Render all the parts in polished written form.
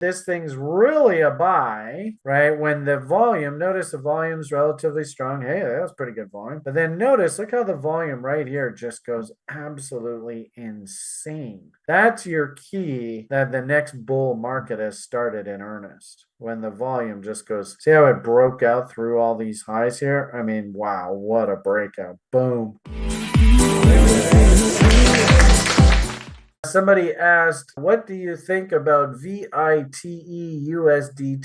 this thing's really a buy, right? When the volume, notice the volume's relatively strong. Hey, that was pretty good volume. But then notice, look how the volume right here just goes absolutely insane. That's your key that the next bull market has started in earnest. When the volume just goes, see how it broke out through all these highs here? I mean, wow, what a breakout. Boom. Somebody asked, what do you think about VITEUSDT,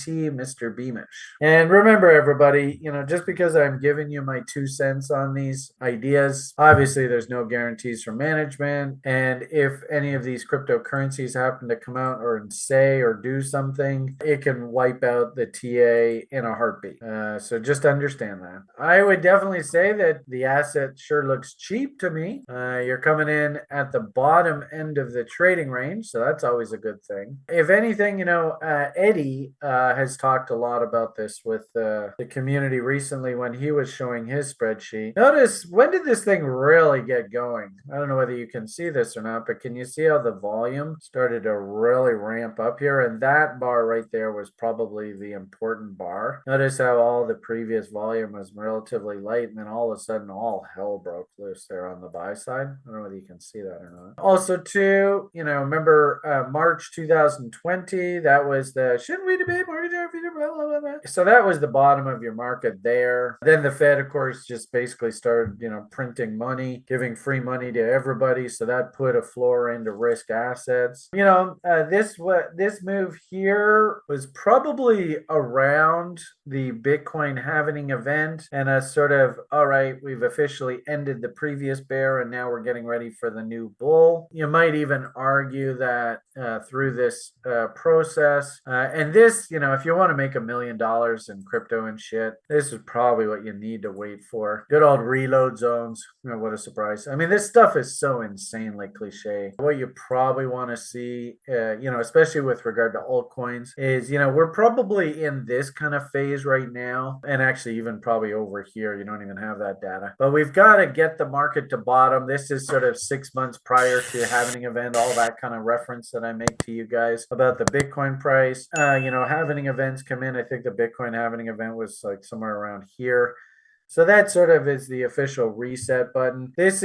Mr. Beamish? And remember, everybody, just because I'm giving you my 2 cents on these ideas, obviously there's no guarantees from management. And if any of these cryptocurrencies happen to come out or say or do something, it can wipe out the TA in a heartbeat. So just understand that. I would definitely say that the asset sure looks cheap to me. You're coming in at the bottom end of the trading range, so that's always a good thing. If anything, Eddie has talked a lot about this with the community recently when he was showing his spreadsheet. Notice, when did this thing really get going? I don't know whether you can see this or not, but can you see how the volume started to really ramp up here? And that bar right there was probably the important bar. Notice how all the previous volume was relatively light, and then all of a sudden all hell broke loose there on the buy side. I don't know whether you can see that or not. Also, too, remember March 2020, that was the shouldn't we debate mortgage? So that was the bottom of your market there. Then the Fed, of course, just basically started, printing money, giving free money to everybody. So that put a floor into risk assets. This move here was probably around the Bitcoin halving event, and a sort of, all right, we've officially ended the previous bear, and now we're getting ready for the new bull. You might even argue that through this process, and this, if you want to make $1 million in crypto and shit, this is probably what you need to wait for. Good old reload zones. What a surprise. I mean, this stuff is so insanely cliche. What you probably want to see, especially with regard to altcoins, is, we're probably in this kind of phase right now, and actually even probably over here, you don't even have that data. But we've got to get the market to bottom. This is sort of 6 months prior to the halving event, all that kind of reference that I make to you guys about the Bitcoin price. Halving events come in. I think the Bitcoin halving event was like somewhere around here. So that sort of is the official reset button. This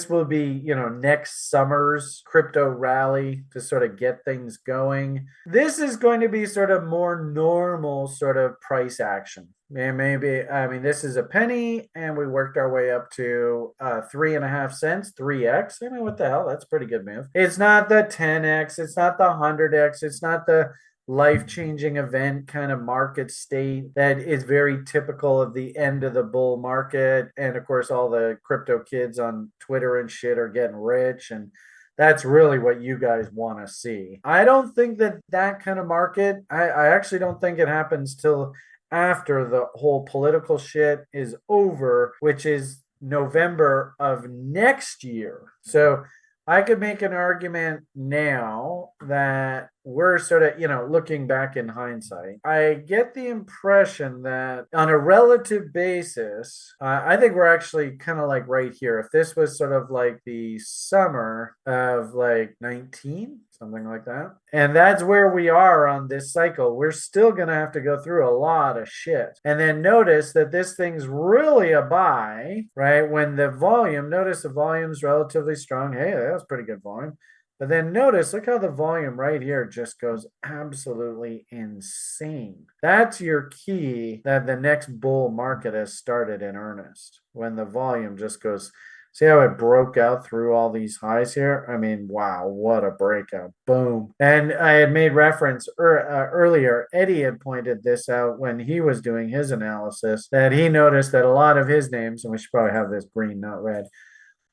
will be, next summer's crypto rally to sort of get things going. This is going to be sort of more normal sort of price action. And maybe, I mean, this is a penny, and we worked our way up to 3.5 cents, 3x. I mean, what the hell? That's a pretty good move. It's not the 10x, it's not the 100x, it's not the life-changing event kind of market state that is very typical of the end of the bull market. And of course, all the crypto kids on Twitter and shit are getting rich, and that's really what you guys want to see. I don't think that kind of market, I actually don't think it happens till after the whole political shit is over, which is November of next year. So I could make an argument now that we're sort of, looking back in hindsight. I get the impression that on a relative basis, I think we're actually kind of like right here. If this was sort of like the summer of like 19, something like that, and that's where we are on this cycle, we're still going to have to go through a lot of shit. And then notice that this thing's really a buy, right? When the volume, notice the volume's relatively strong. Hey, that was pretty good volume. But then notice, look how the volume right here just goes absolutely insane. That's your key that the next bull market has started in earnest. When the volume just goes, see how it broke out through all these highs here? I mean, wow, what a breakout. Boom. And I had made reference earlier, Eddie had pointed this out when he was doing his analysis, that he noticed that a lot of his names, and we should probably have this green, not red,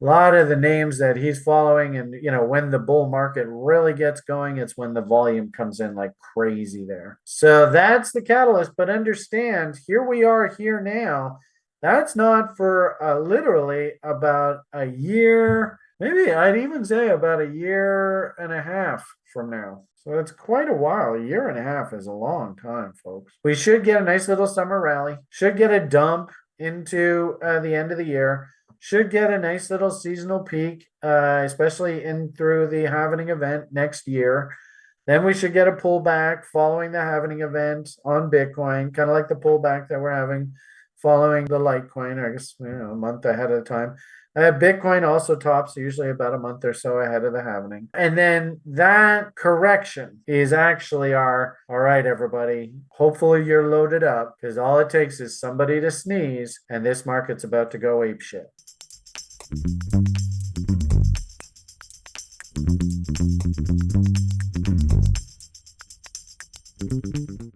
a lot of the names that he's following, and when the bull market really gets going, it's when the volume comes in like crazy there. So that's the catalyst. But understand, here we are here now. That's not for literally about a year, maybe I'd even say about a year and a half from now. So it's quite a while. A year and a half is a long time, folks. We should get a nice little summer rally, should get a dump into the end of the year, should get a nice little seasonal peak, especially in through the halving event next year. Then we should get a pullback following the halving event on Bitcoin, kind of like the pullback that we're having following the Litecoin, or I guess, a month ahead of time. Bitcoin also tops usually about a month or so ahead of the halving. And then that correction is actually all right, everybody. Hopefully you're loaded up, because all it takes is somebody to sneeze and this market's about to go apeshit.